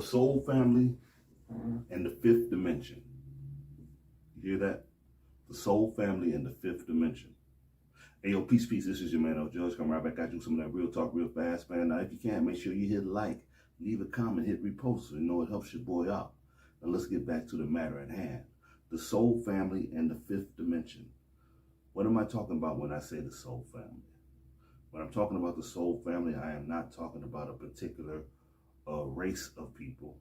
The soul family and the fifth dimension. You hear that? The soul family and the fifth dimension. Hey, yo, peace, peace. This is your man, El.Judge. Come right back at you some of that real talk real fast, man. Now, if you can, make sure you hit like, leave a comment, hit repost, so you know it helps your boy out. Now, let's get back to the matter at hand. The soul family and the fifth dimension. What am I talking about when I say the soul family? When I'm talking about the soul family, I am not talking about a particular race of people.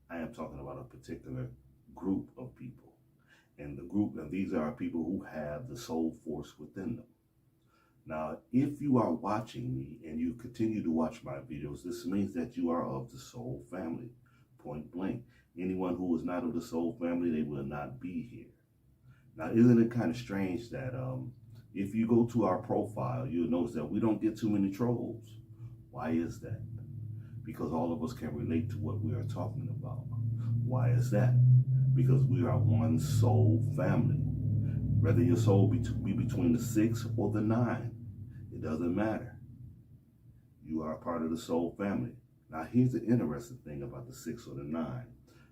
I am talking about a particular group of people. And the group, and these are people who have the soul force within them. Now, if you are watching me and you continue to watch my videos, this means that you are of the soul family, point blank. Anyone who is not of the soul family, they will not be here. Now, isn't it kind of strange that if you go to our profile, you'll notice that we don't get too many trolls. Why is that? Because all of us can relate to what we are talking about. Why is that? Because we are one soul family. Whether your soul be between the 6 or the 9, it doesn't matter. You are a part of the soul family. Now, here's the interesting thing about the 6 or the 9.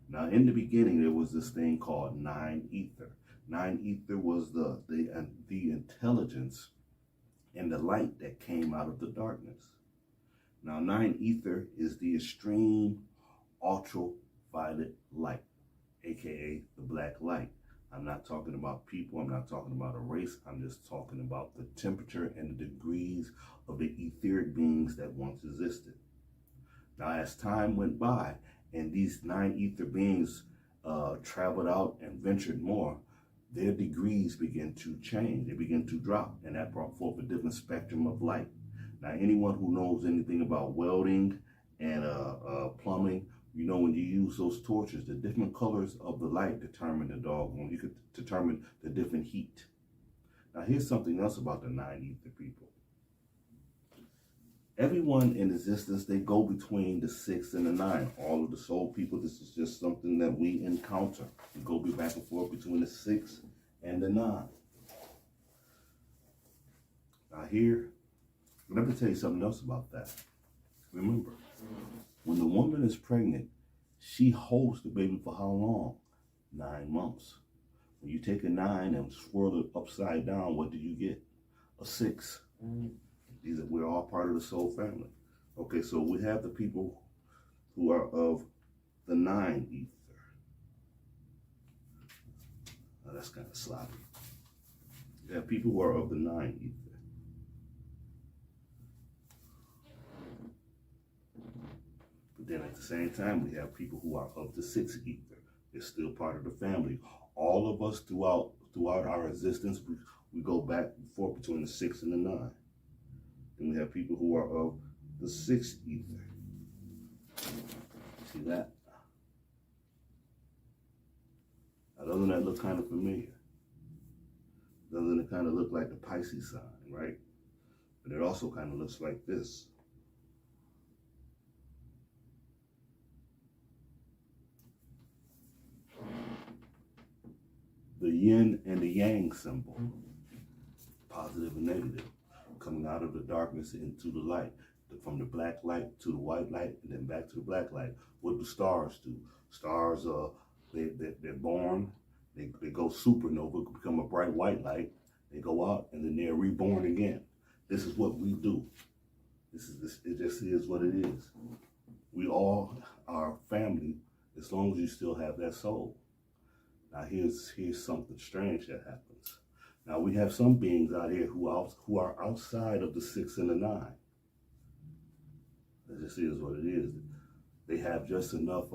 Now, in the beginning, there was this thing called 9 ether. 9 ether was the intelligence and the light that came out of the darkness. Now, 9 ether is the extreme ultraviolet light, aka the black light. I'm not talking about people, I'm not talking about a race, I'm just talking about the temperature and the degrees of the etheric beings that once existed. Now, as time went by and these 9 ether beings traveled out and ventured more, their degrees began to change, they began to drop, and that brought forth a different spectrum of light. Now, anyone who knows anything about welding and plumbing, you know when you use those torches, the different colors of the light determine the doggone, you could determine the different heat. Now, here's something else about the 9 ether people. Everyone in existence, they go between the 6 and the 9. All of the soul people, this is just something that we encounter. We go back and forth between the 6 and the 9. Now here, let me tell you something else about that. Remember, when the woman is pregnant, she holds the baby for how long? 9 months. When you take a 9 and swirl it upside down, what do you get? A 6. We're all part of the soul family. Okay, so we have the people who are of the 9 ether. Now, that's kind of sloppy. We have people who are of the 9 ether. But then at the same time, we have people who are of the 6 ether. They're still part of the family. All of us throughout our existence, we go back and forth between the 6 and the 9. Then we have people who are of the 6 ether. See that? Now, doesn't that look kind of familiar? Doesn't it kind of look like the Pisces sign, right? But it also kind of looks like this. The yin and the yang symbol, positive and negative, coming out of the darkness into the light, from the black light to the white light, and then back to the black light. What do stars do? Stars, they're born, they go supernova, become a bright white light, they go out, and then they're reborn again. This is what we do. It just is what it is. We all are family as long as you still have that soul. Now here's something strange that happens. Now, we have some beings out here who are outside of the 6 and the 9. It just is what it is. They have just enough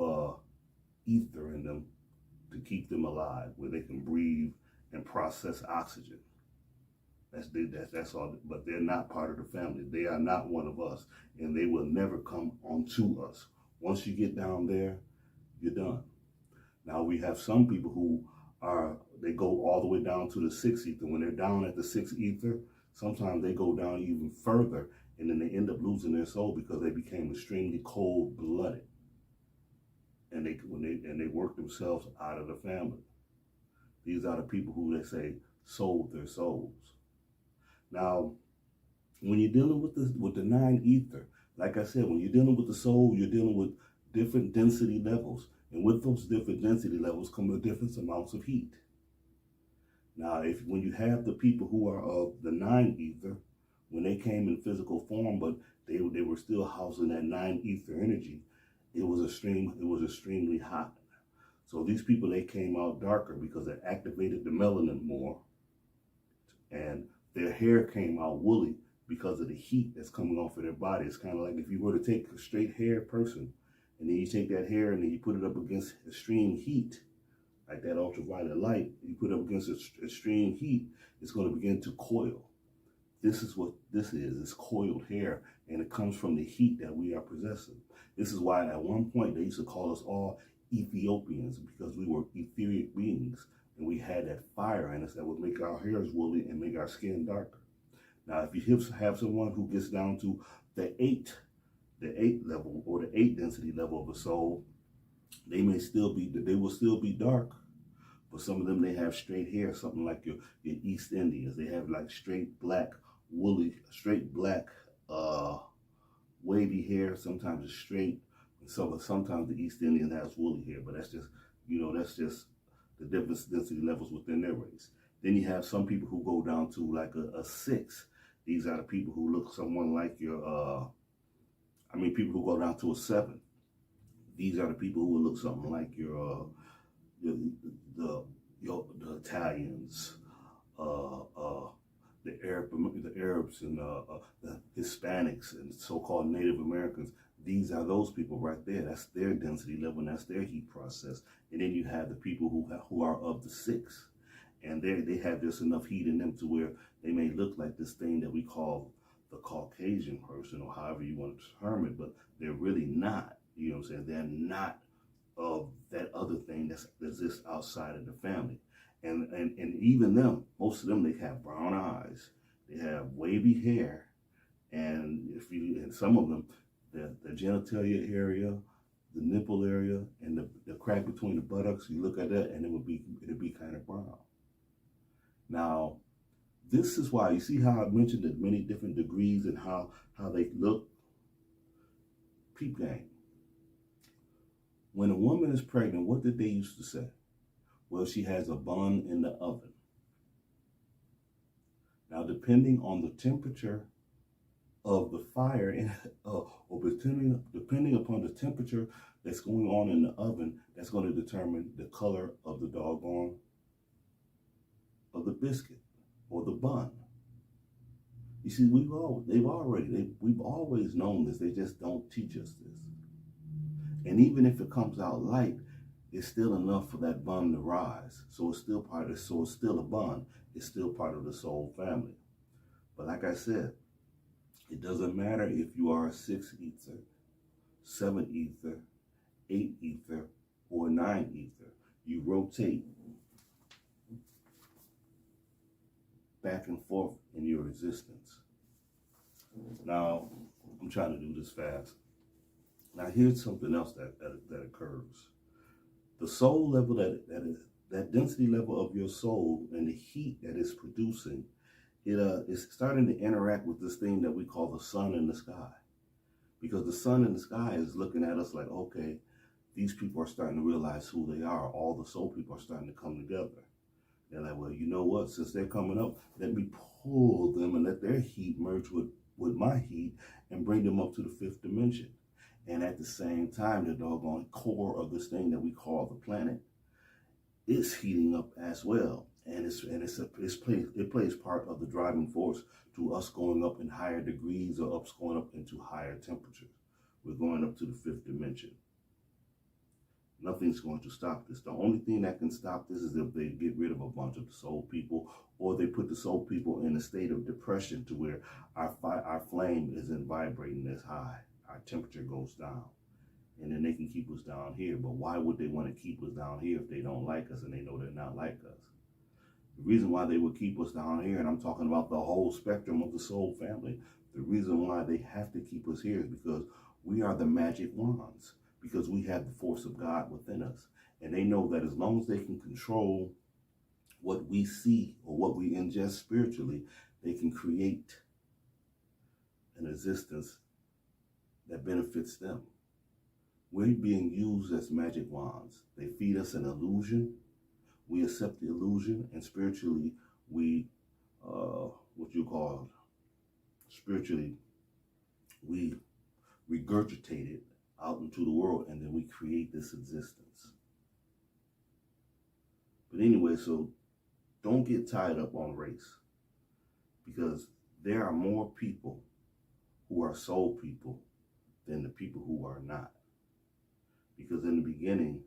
ether in them to keep them alive, where they can breathe and process oxygen. That's all. But they're not part of the family. They are not one of us, and they will never come onto us. Once you get down there, you're done. Now, we have some people who they go all the way down to the 6 ether. When they're down at the 6 ether, sometimes they go down even further, and then they end up losing their soul because they became extremely cold-blooded, and they work themselves out of the family. These are the people who they say sold their souls. Now, when you're dealing with the 9 ether, like I said, when you're dealing with the soul, you're dealing with different density levels. And with those different density levels come the different amounts of heat. Now, when you have the people who are of the 9 ether, when they came in physical form, but they were still housing that 9 ether energy, it was extremely hot. So these people, they came out darker because it activated the melanin more, and their hair came out woolly because of the heat that's coming off of their body. It's kind of like if you were to take a straight hair person, and then you take that hair and then you put it up against extreme heat, like that ultraviolet light, you put it up against extreme heat, it's going to begin to coil. This is what this is. It's coiled hair, and it comes from the heat that we are possessing. This is why at one point they used to call us all Ethiopians, because we were etheric beings, and we had that fire in us that would make our hairs woolly and make our skin darker. Now, if you have someone who gets down to the eight level, or the 8 density level of the soul, they will still be dark. But some of them, they have straight hair, something like your East Indians. They have like straight black, wavy hair. Sometimes it's straight. Sometimes the East Indian has woolly hair, but that's just the different density levels within their race. Then you have some people who go down to like a 6. These are the people who look someone like people who go down to a 7. These are the people who will look something like the Italians, the Arabs, and the Hispanics, and so-called Native Americans. These are those people right there. That's their density level, and that's their heat process. And then you have the people who are of the 6, and they have just enough heat in them to where they may look like this thing that we call the Caucasian person, or however you want to term it, but they're really not. You know what I'm saying? They're not of that other thing that exists outside of the family. And even them, most of them, they have brown eyes, they have wavy hair, and some of them, the genitalia area, the nipple area, and the crack between the buttocks, you look at that and it'll be kind of brown. Now, this is why, you see how I mentioned the many different degrees and how they look? Peep game. When a woman is pregnant, what did they used to say? Well, she has a bun in the oven. Now, depending on the temperature of the fire, or depending upon the temperature that's going on in the oven, that's going to determine the color of the doggone of the biscuit or the bun. You see, we've always known this. They just don't teach us this. And even if it comes out light, it's still enough for that bun to rise. So it's still a bun. It's still part of the soul family. But like I said, it doesn't matter if you are a 6 ether, 7 ether, 8 ether, or 9 ether. You rotate back and forth in your existence. Now, I'm trying to do this fast. Now, here's something else that occurs. The soul level, that density level of your soul, and the heat that it's producing, it's starting to interact with this thing that we call the sun in the sky. Because the sun in the sky is looking at us like, okay, these people are starting to realize who they are. All the soul people are starting to come together. They're like, well, you know what? Since they're coming up, let me pull them and let their heat merge with my heat and bring them up to the 5th dimension. And at the same time, the doggone core of this thing that we call the planet is heating up as well. And it plays part of the driving force to us going up in higher degrees, or us going up into higher temperatures. We're going up to the 5th dimension. Nothing's going to stop this. The only thing that can stop this is if they get rid of a bunch of the soul people, or they put the soul people in a state of depression to where our flame isn't vibrating as high. Our temperature goes down, and then they can keep us down here. But why would they want to keep us down here if they don't like us and they know they're not like us? The reason why they would keep us down here, and I'm talking about the whole spectrum of the soul family, the reason why they have to keep us here is because we are the magic wands, because we have the force of God within us. And they know that as long as they can control what we see or what we ingest spiritually, they can create an existence that benefits them. We're being used as magic wands. They feed us an illusion. We accept the illusion, and spiritually, we, spiritually, we regurgitate it out into the world, and then we create this existence. But anyway, so don't get tied up on race, because there are more people who are soul people than the people who are not. Because in the beginning,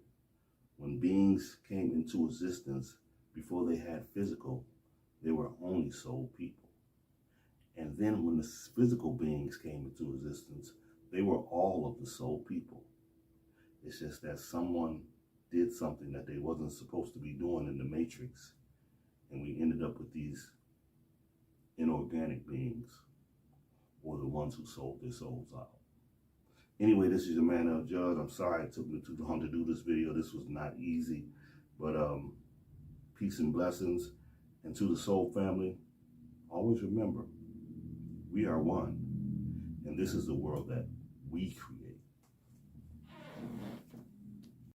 when beings came into existence, before they had physical, they were only soul people. And then when the physical beings came into existence, they were all of the soul people. It's just that someone did something that they wasn't supposed to be doing in the matrix, and we ended up with these inorganic beings, or the ones who sold their souls out. Anyway, this is your man El.Judge. I'm sorry it took me too long to do this video. This was not easy, but peace and blessings. And to the soul family, always remember, we are one, and this is the world that we create.